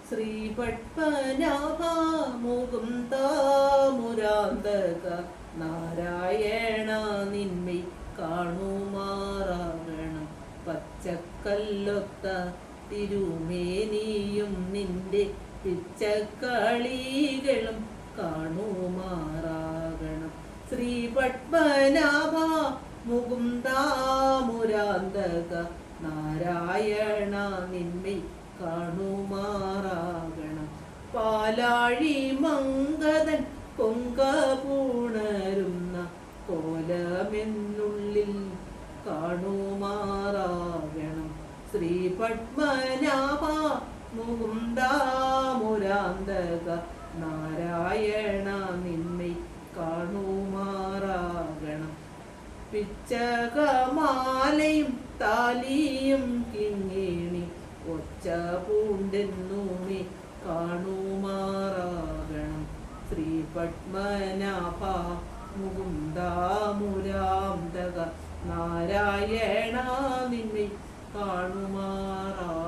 ശ്രീ പത്മനാഭ മുകുന്ദ മുരാന്തക നാരായണ നിന്മൈ കാണുമാറാകണം. പച്ചക്കല്ലൊത്ത തിരുമേനിയും നിന്റെ പിച്ചക്കളികളും കാണുമാറാകണം. ശ്രീ പത്മനാഭ മുകുന്ദ മുരാന്തക നാരായണ നിന്മൈ കാണുമാറാകണം. പാലാഴി മംഗതൻ കൊങ്ക പൂണരുന്ന കോലമെന്നുള്ളിൽ കാണുമാറാകണം. ശ്രീ പത്മനാഭ മുകുന്ദ മുരാന്തക നാരായണ നിന്മൈ കാണുമാറാകണം. പിച്ചകമാലയും താലിയും കിങ്ങിണി ഒച്ച പൂണ്ടെന്നുമേ കാണുമാറാകണം. ശ്രീ പത്മനാഭ മുകുന്ദ മുരാന്തക നാരായണ നിന്മൈ കാണുമാറാകണം.